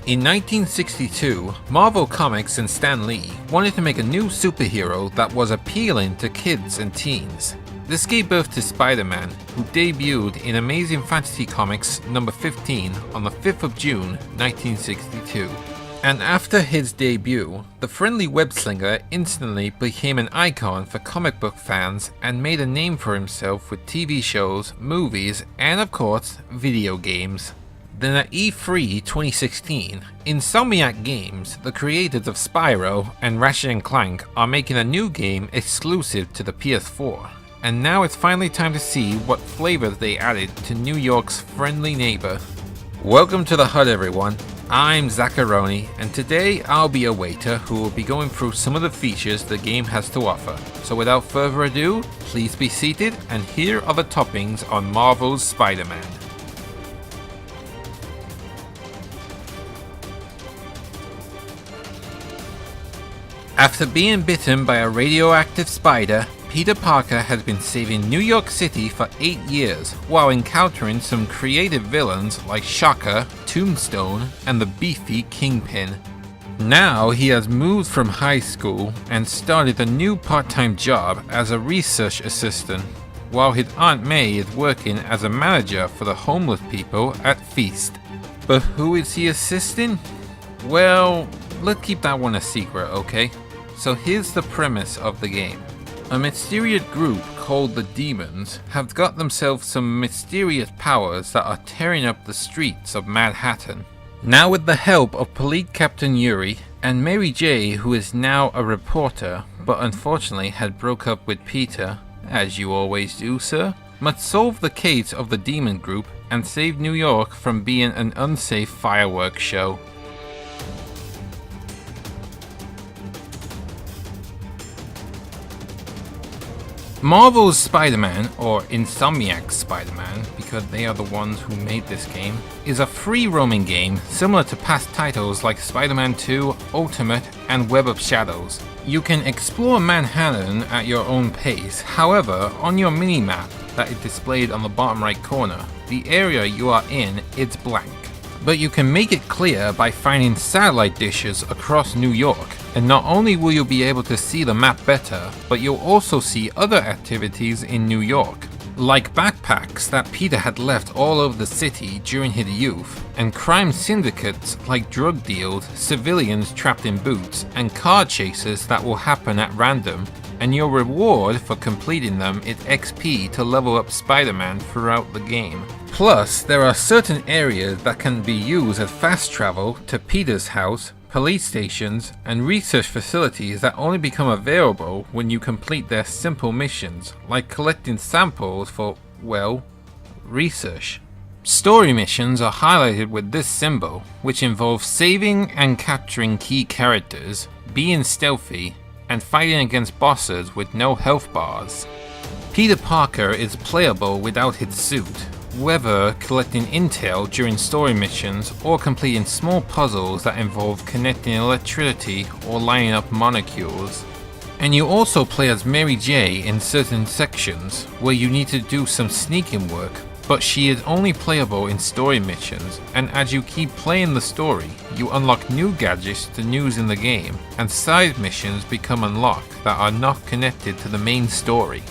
In 1962, Marvel Comics and Stan Lee wanted to make a new superhero that was appealing to kids and teens. This gave birth to Spider-Man, who debuted in Amazing Fantasy Comics number 15 on the 5th of June 1962. And after his debut, the friendly web-slinger instantly became an icon for comic book fans and made a name for himself with TV shows, movies, and of course, video games. Then at E3 2016, Insomniac Games, the creators of Spyro and Ratchet & Clank, are making a new game exclusive to the PS4. And now it's finally time to see what flavors they added to New York's friendly neighbor. Welcome to the HUD everyone, I'm Zacharoni, and today I'll be a waiter who will be going through some of the features the game has to offer. So without further ado, please be seated, and here are the toppings on Marvel's Spider-Man. After being bitten by a radioactive spider, Peter Parker has been saving New York City for 8 years while encountering some creative villains like Shocker, Tombstone, and the beefy Kingpin. Now he has moved from high school and started a new part-time job as a research assistant, while his Aunt May is working as a manager for the homeless people at Feast. But who is he assisting? Well, let's keep that one a secret, okay? So here's the premise of the game. A mysterious group called the Demons have got themselves some mysterious powers that are tearing up the streets of Manhattan. Now with the help of Police Captain Yuri and Mary J, who is now a reporter but unfortunately had broke up with Peter, as you always do sir, must solve the case of the Demon group and save New York from being an unsafe fireworks show. Marvel's Spider-Man, or Insomniac's Spider-Man, because they are the ones who made this game, is a free roaming game similar to past titles like Spider-Man 2, Ultimate, and Web of Shadows. You can explore Manhattan at your own pace, however, on your mini-map that is displayed on the bottom right corner, the area you are in is blank. But you can make it clear by finding satellite dishes across New York, and not only will you be able to see the map better, but you'll also see other activities in New York, like backpacks that Peter had left all over the city during his youth, and crime syndicates like drug deals, civilians trapped in boots, and car chases that will happen at random, and your reward for completing them is XP to level up Spider-Man throughout the game. Plus, there are certain areas that can be used as fast travel to Peter's house, police stations, and research facilities that only become available when you complete their simple missions, like collecting samples for, well, research. Story missions are highlighted with this symbol, which involves saving and capturing key characters, being stealthy, and fighting against bosses with no health bars. Peter Parker is playable without his suit, whether collecting intel during story missions or completing small puzzles that involve connecting electricity or lining up molecules. And you also play as Mary J in certain sections where you need to do some sneaking work, but she is only playable in story missions, and as you keep playing the story, you unlock new gadgets to use in the game, and side missions become unlocked that are not connected to the main story.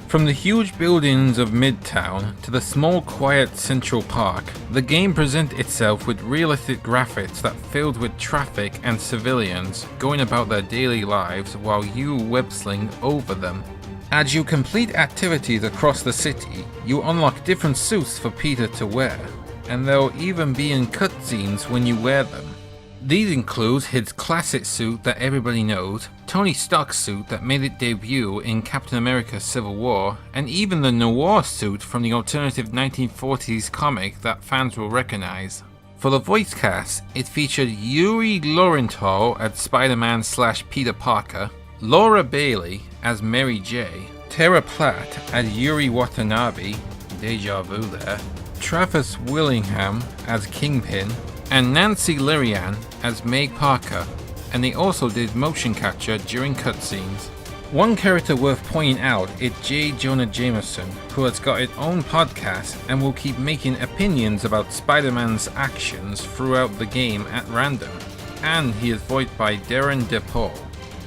From the huge buildings of Midtown to the small quiet Central Park, the game presents itself with realistic graphics that filled with traffic and civilians going about their daily lives while you web-sling over them. As you complete activities across the city, you unlock different suits for Peter to wear, and they'll even be in cutscenes when you wear them. These include his classic suit that everybody knows, Tony Stark's suit that made its debut in Captain America Civil War, and even the noir suit from the alternative 1940s comic that fans will recognize. For the voice cast, it featured Yuri Lowenthal as Spider-Man / Peter Parker, Laura Bailey as Mary J, Tara Platt as Yuri Watanabe, deja vu there, Travis Willingham as Kingpin, and Nancy Lyrian as May Parker, and they also did motion capture during cutscenes. One character worth pointing out is J. Jonah Jameson, who has got his own podcast and will keep making opinions about Spider-Man's actions throughout the game at random, and he is voiced by Darren DePaul.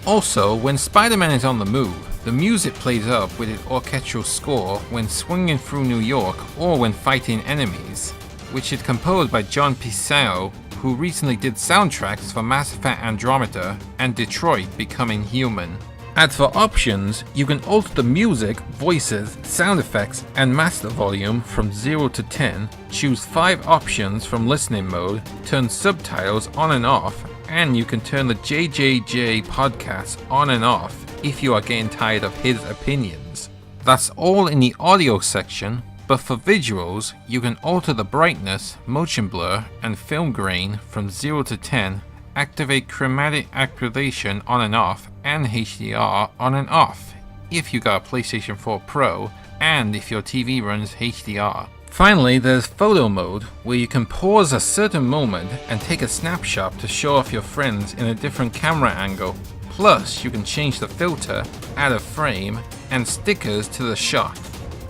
Also, when Spider-Man is on the move, the music plays up with its orchestral score when swinging through New York or when fighting enemies, which is composed by John Pisano, who recently did soundtracks for Mass Effect Andromeda and Detroit Becoming Human. As for options, you can alter the music, voices, sound effects, and master volume from 0 to 10, choose 5 options from listening mode, turn subtitles on and off, and you can turn the JJJ podcast on and off if you are getting tired of his opinions. That's all in the audio section, but for visuals, you can alter the brightness, motion blur, and film grain from 0 to 10, activate chromatic activation on and off, and HDR on and off if you got a PlayStation 4 Pro and if your TV runs HDR. Finally, there's photo mode, where you can pause a certain moment and take a snapshot to show off your friends in a different camera angle. Plus, you can change the filter, add a frame, and stickers to the shot.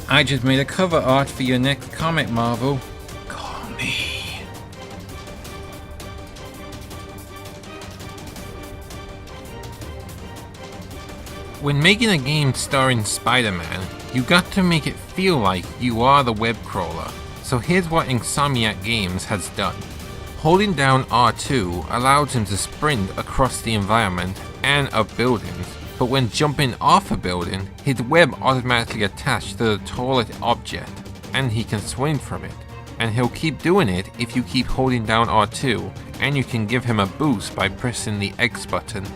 I just made a cover art for your next comic, Marvel. Call me. When making a game starring Spider-Man, you got to make it feel like you are the web crawler. So here's what Insomniac Games has done. Holding down R2 allows him to sprint across the environment and up buildings, but when jumping off a building, his web automatically attached to the tallest object, and he can swing from it. And he'll keep doing it if you keep holding down R2, and you can give him a boost by pressing the X button.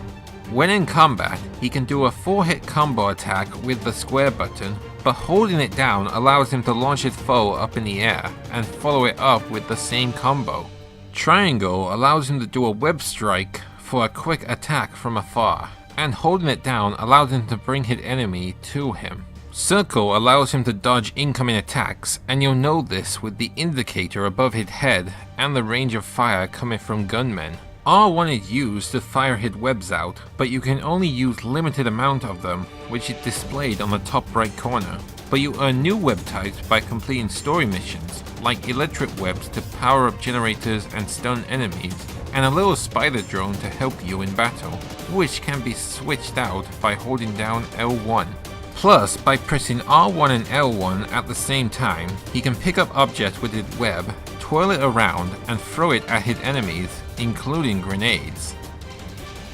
When in combat, he can do a 4-hit combo attack with the square button, but holding it down allows him to launch his foe up in the air and follow it up with the same combo. Triangle allows him to do a web strike for a quick attack from afar, and holding it down allows him to bring his enemy to him. Circle allows him to dodge incoming attacks, and you'll know this with the indicator above his head and the range of fire coming from gunmen. R1 is used to fire his webs out, but you can only use limited amount of them, which is displayed on the top right corner. But you earn new web types by completing story missions, like electric webs to power up generators and stun enemies, and a little spider drone to help you in battle, which can be switched out by holding down L1. Plus, by pressing R1 and L1 at the same time, he can pick up objects with his web, twirl it around, and throw it at his enemies, including grenades.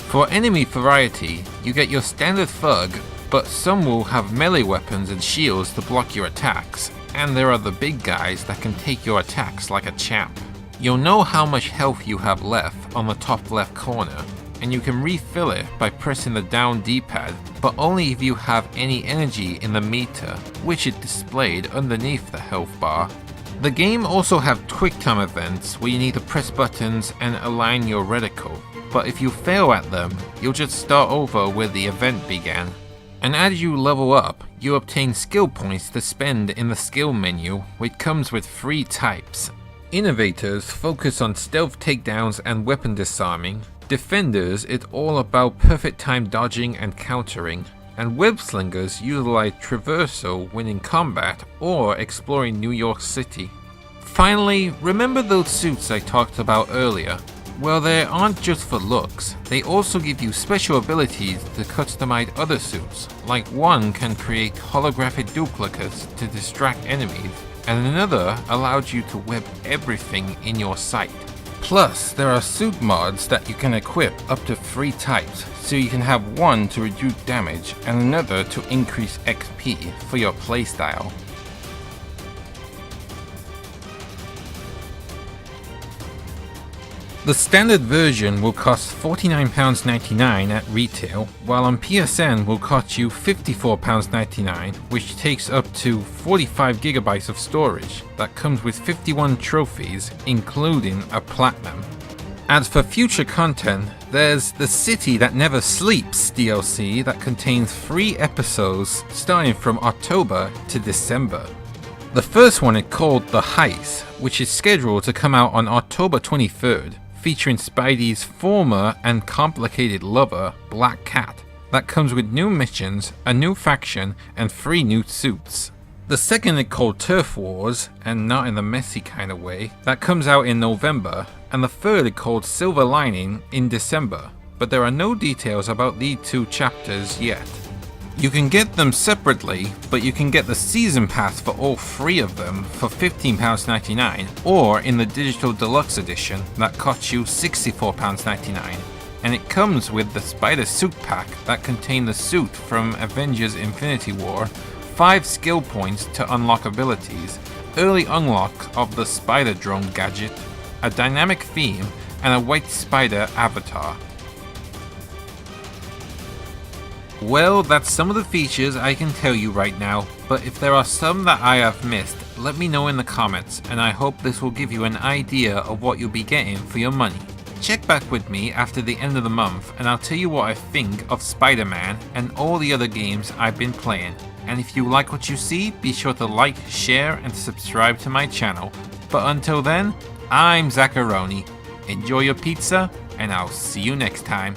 For enemy variety, you get your standard thug, but some will have melee weapons and shields to block your attacks, and there are the big guys that can take your attacks like a champ. You'll know how much health you have left on the top left corner, and you can refill it by pressing the down D-pad, but only if you have any energy in the meter, which is displayed underneath the health bar. The game also have QuickTime events where you need to press buttons and align your reticle, but if you fail at them, you'll just start over where the event began. And as you level up, you obtain skill points to spend in the skill menu, which comes with 3 types. Innovators focus on stealth takedowns and weapon disarming. Defenders, it's all about perfect time dodging and countering. And web slingers utilize traversal when in combat or exploring New York City. Finally, remember those suits I talked about earlier? Well, they aren't just for looks, they also give you special abilities to customize other suits, like one can create holographic duplicates to distract enemies, and another allows you to web everything in your sight. Plus, there are suit mods that you can equip up to 3 types, so you can have one to reduce damage and another to increase XP for your playstyle. The standard version will cost £49.99 at retail, while on PSN will cost you £54.99, which takes up to 45GB of storage that comes with 51 trophies, including a platinum. As for future content, there's the City That Never Sleeps DLC that contains 3 episodes starting from October to December. The first one is called The Heist, which is scheduled to come out on October 23rd. Featuring Spidey's former and complicated lover, Black Cat. that comes with new missions, a new faction, and 3 new suits. The second is called Turf Wars, and not in the messy kind of way, that comes out in November, and the third is called Silver Lining in December, but there are no details about these 2 chapters yet. You can get them separately, but you can get the Season Pass for all 3 of them for £15.99, or in the Digital Deluxe Edition that costs you £64.99. And it comes with the Spider Suit Pack that contains the suit from Avengers Infinity War, 5 skill points to unlock abilities, early unlock of the Spider Drone gadget, a dynamic theme, and a white spider avatar. Well, that's some of the features I can tell you right now, but if there are some that I have missed, let me know in the comments, and I hope this will give you an idea of what you'll be getting for your money. Check back with me after the end of the month and I'll tell you what I think of Spider-Man and all the other games I've been playing. And if you like what you see, be sure to like, share, and subscribe to my channel. But until then, I'm Zacharoni. Enjoy your pizza, and I'll see you next time.